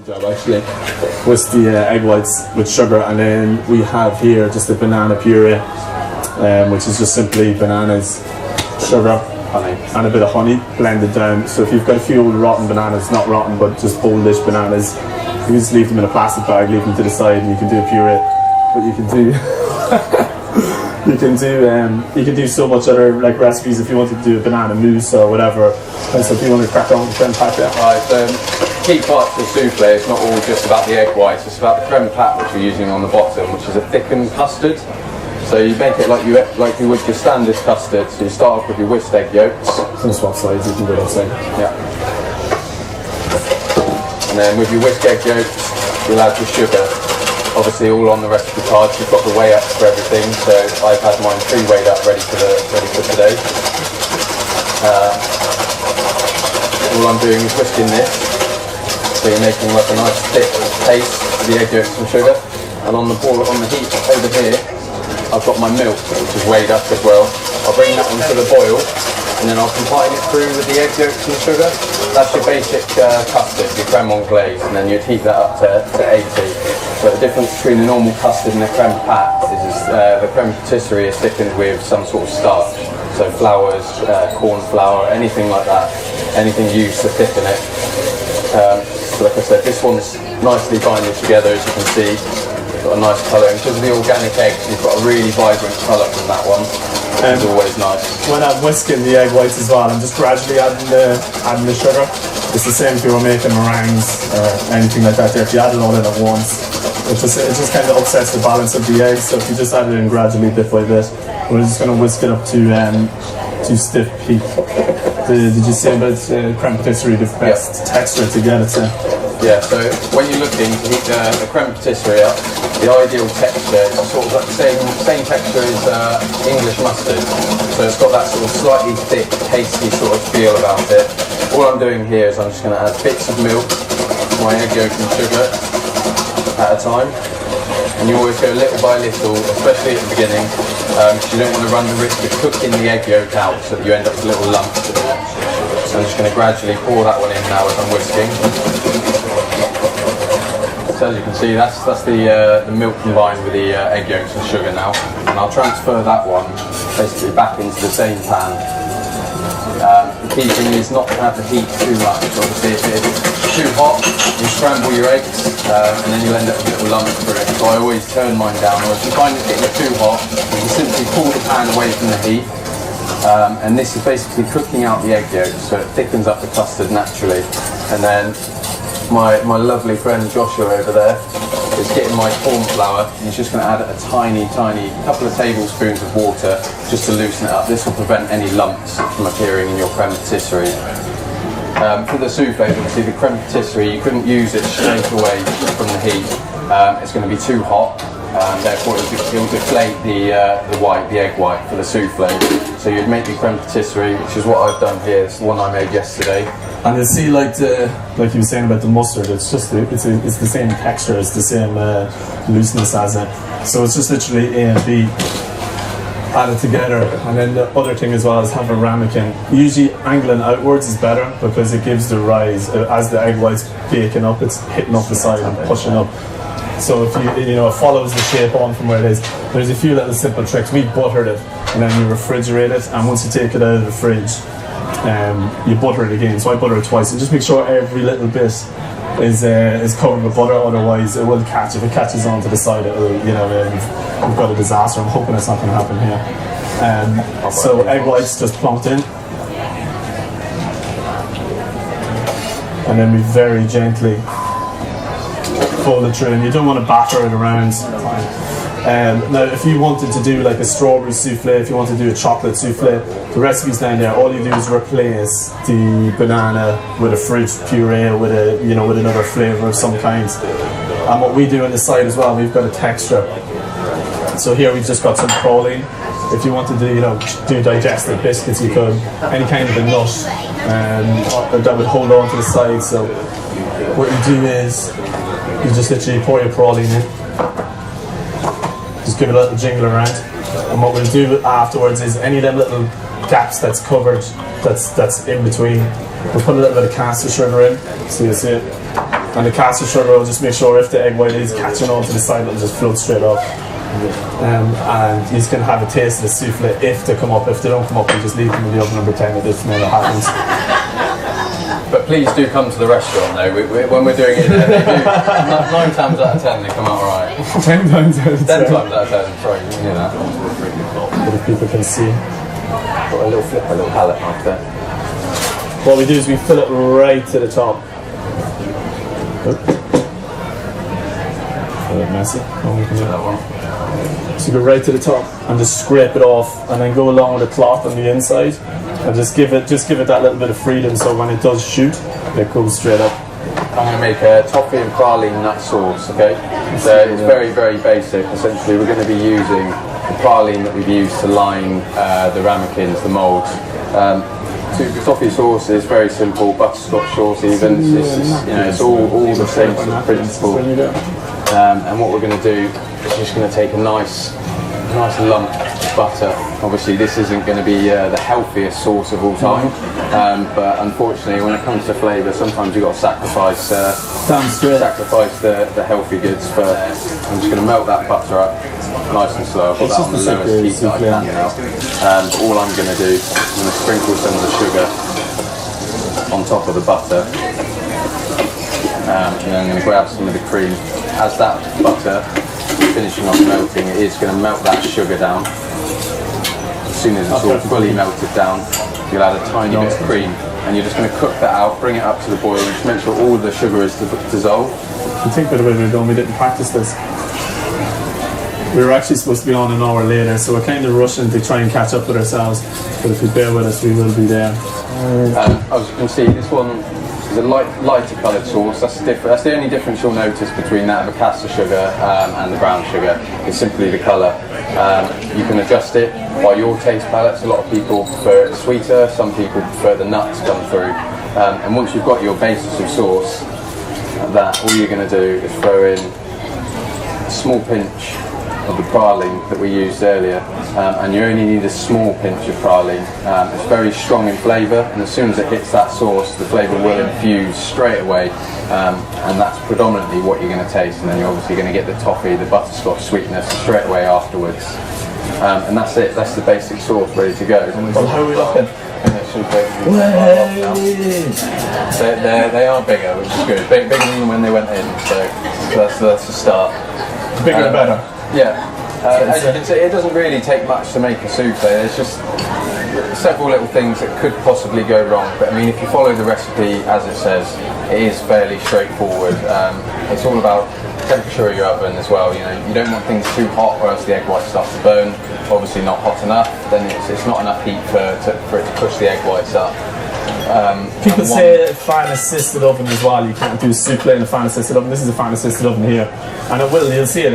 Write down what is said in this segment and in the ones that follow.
Job actually, with the egg whites with sugar, and then we have here just a banana puree, which is just simply bananas, sugar, honey, and a bit of honey blended down. So if you've got a few old rotten bananas, not rotten but just oldish bananas, you can just leave them in a plastic bag, leave them to the side, and you can do a puree. But you can do you can do so much other like recipes if you want to do a banana mousse or whatever. And so if you want to crack on with creme pat, Right, key part of the souffle is not all just about the egg whites, it's about the creme pat which you're using on the bottom, which is a thickened custard. So you make it like you would your standard custard. So you start off with your whisked egg yolks. Some swap sides, you can go outside. Yeah. And then with your whisked egg yolks, you'll add your sugar. Obviously all on the recipe cards. You've got the weigh up for everything. So I've had mine pre-weighed up, ready for today. All I'm doing is whisking this. So you're making like a nice thick paste with the egg yolks and sugar. And on the heat over here, I've got my milk, which is weighed up as well. I'll bring that onto the boil, and then I'll combine it through with the egg yolks and sugar. That's your basic custard, your creme anglaise, and then you'd heat that up to 80. But the difference between the normal custard and the creme pat is the creme patisserie is thickened with some sort of starch. So flours, corn flour, anything like that, anything used to thicken it. So like I said, this one's nicely binding together, as you can see. Got a nice colour, and because of the organic eggs, you've got a really vibrant colour from that one. It's always nice. When I'm whisking the egg whites as well, I'm just gradually adding the sugar. It's the same if you were making meringues or anything like that. If you add it all in at once, it just kind of upsets the balance of the eggs. So if you just add it in gradually, bit by bit, we're just going to whisk it up to stiff peak. Did you say about creme patisserie, the best texture to get it to? Yeah, so when you're looking to heat the creme patisserie up, the ideal texture is sort of like the same texture as English mustard. So it's got that sort of slightly thick, pasty sort of feel about it. All I'm doing here is I'm just going to add bits of milk, my egg yolk and sugar at a time. And you always go little by little, especially at the beginning, because you don't want to run the risk of cooking the egg yolk out so that you end up with little lumps. So I'm just going to gradually pour that one in now as I'm whisking. So as you can see, that's the milk combined with the egg yolks and sugar now. And I'll transfer that one basically back into the same pan. The key thing is not to have the heat too much. Obviously if it's too hot, you scramble your eggs and then you'll end up with little lumps through it. So I always turn mine down, or if you find it getting too hot, you can simply pull the pan away from the heat. And this is basically cooking out the egg yolks, so it thickens up the custard naturally. And then my lovely friend Joshua over there is getting my corn flour. He's just going to add a tiny couple of tablespoons of water just to loosen it up. This will prevent any lumps from appearing in your creme patisserie. For the souffle, obviously the creme patisserie, you couldn't use it straight away from the heat. It's going to be too hot. Therefore it will deflate the egg white for the souffle. So you'd make your creme patisserie, which is what I've done here. It's the one I made yesterday. And you see, like you were saying about the mustard, it's the same texture, it's the same looseness as it. So it's just literally A and B added together. And then the other thing as well is have a ramekin. Usually angling outwards is better because it gives the rise as the egg white's baking up. It's hitting up the side and pushing up. So if it follows the shape on from where it is. There's a few little simple tricks. We buttered it and then you refrigerate it, and once you take it out of the fridge, you butter it again. So I butter it twice. So just make sure every little bit is covered with butter. Otherwise, it will catch. If it catches onto the side, we've got a disaster. I'm hoping it's not going to happen here. So egg whites just plunked in, and then we very gently fold it through. And you don't want to batter it around. Now, if you wanted to do like a strawberry souffle, if you want to do a chocolate souffle, the recipe's down there. All you do is replace the banana with a fruit puree, with another flavour of some kind. And what we do on the side as well, we've got a texture. So here we've just got some proline. If you want to do digestive biscuits, you could. Any kind of a nut that would hold on to the side. So what you do is you just literally pour your proline in. Just give it a little jingle around, and what we'll do afterwards is any of them little gaps that's covered, that's in between, we'll put a little bit of caster sugar in, so you see it. And the caster sugar will just make sure if the egg white is catching on to the side, it'll just float straight up. And you can have a taste of the souffle if they come up. If they don't come up, you just leave them in the oven and pretend that this never happens. But please do come to the restaurant though. When we're doing it there, they do 9 times out of 10 they come out alright. 10 times out of 10. 10 times out of 10, sorry, you can hear that. But if people can see. Got a little palette knife there. What we do is we fill it right to the top. A bit messy. That one. So you go right to the top and just scrape it off, and then go along with the cloth on the inside, and just give it that little bit of freedom. So when it does shoot, it goes straight up. I'm going to make a toffee and praline nut sauce. Okay, so it's very basic. Essentially, we're going to be using the praline that we've used to line the ramekins, the moulds. The toffee sauce is very simple, butterscotch sauce even. It's all the same sort of principle. And what we're going to do is just going to take a nice lump of butter. Obviously, this isn't going to be the healthiest sauce of all time, but unfortunately, when it comes to flavour, sometimes you've got to sacrifice the healthy goods first. I'm just going to melt that butter up nice and slow. I've got that on the lowest heat that I can now. And all I'm going to do is I'm going to sprinkle some of the sugar on top of the butter. And then I'm going to grab some of the cream. As that butter is finishing off melting, it is going to melt that sugar down. As soon as it's all fully melted down, you'll add a tiny bit of cream, and you're just going to cook that out, bring it up to the boil, and just make sure all the sugar is dissolved. I think that we didn't practice this. We were actually supposed to be on an hour later, so we're kind of rushing to try and catch up with ourselves. But if you bear with us, we will be there. As you can see, this one is a lighter coloured sauce. That's the only difference you'll notice between that of a caster sugar and the brown sugar. Is simply the colour. You can adjust it by your taste palates. A lot of people prefer it sweeter. Some people prefer the nuts come through. And once you've got your basis of sauce, all you're going to do is throw in a small pinch of the praline that we used earlier, and you only need a small pinch of praline. It's very strong in flavour, and as soon as it hits that sauce, the flavour will infuse straight away, and that's predominantly what you're going to taste. And then you're obviously going to get the toffee, the butterscotch sweetness straight away afterwards, and that's it. That's the basic sauce ready to go. Well, how are we looking? They are bigger, which is good. Bigger than when they went in, so that's the start. Bigger and better. Yeah, as you can see, it doesn't really take much to make a souffle. There's just several little things that could possibly go wrong, but I mean, if you follow the recipe as it says, it is fairly straightforward. It's all about temperature of your oven as well. You know, you don't want things too hot or else the egg white starts to burn. Obviously not hot enough, then it's not enough heat for it to push the egg whites up. People say fan assisted oven as well. You can't do souffle in a fan assisted oven. This is a fan assisted oven here, and you'll see it.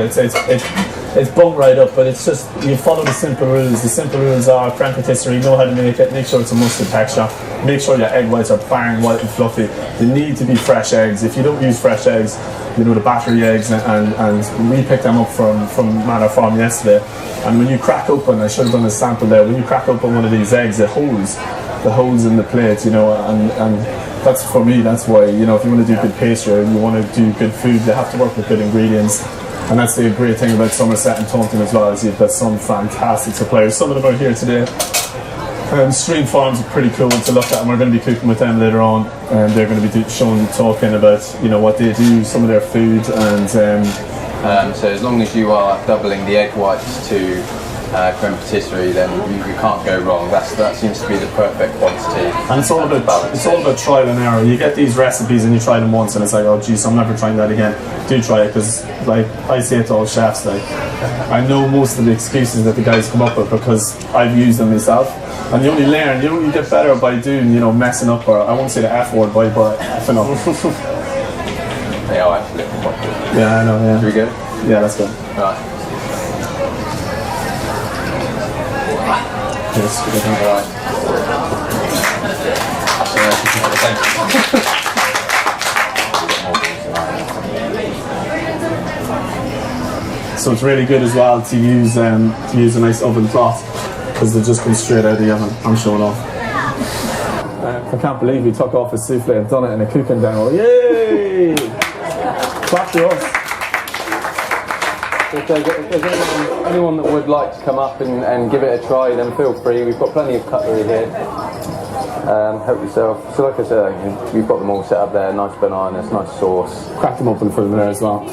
It's bung right up, but it's just you follow the simple rules. The simple rules are creme patisserie. Know how to make it. Make sure it's a mustard texture. Make sure your egg whites are bang white and fluffy. They need to be fresh eggs. If you don't use fresh eggs, you know, the battery eggs, and we picked them up from Manor Farm yesterday. And when you crack open, I should have done a sample there. When you crack open one of these eggs, it holds the holes in the plate, you know, and that's for me. That's why, you know, if you want to do good pastry and you want to do good food, you have to work with good ingredients. And that's the great thing about Somerset and Taunton as well, is you've got some fantastic suppliers. Some of them are here today. Stream Farms are pretty cool to look at, and we're going to be cooking with them later on, and they're going to be talking about, you know, what they do, some of their food, and so as long as you are doubling the egg whites to creme patisserie, then you can't go wrong. That seems to be the perfect quantity. And it's all about trial and error. You get these recipes and you try them once, and it's like, oh geez, I'm never trying that again. Do try it, because like I say it to all chefs, like I know most of the excuses that the guys come up with because I've used them myself. And you only learn, you get better by doing, you know, messing up, or I won't say the F word, by effing up. They are actually quite good. Yeah, I know, yeah. Should we go? Yeah, let's go. Right. Yes, good. Alright. So it's really good as well to use a nice oven cloth, because they just come straight out of the oven. I'm showing off. I can't believe he took off his soufflé and done it in a cooking demo. Yay! Clap to us. If there's anyone that would like to come up and give it a try, then feel free. We've got plenty of cutlery here. Help yourself. So like I said, we've got them all set up there. Nice bananas, nice sauce. Crack them open for them there as well.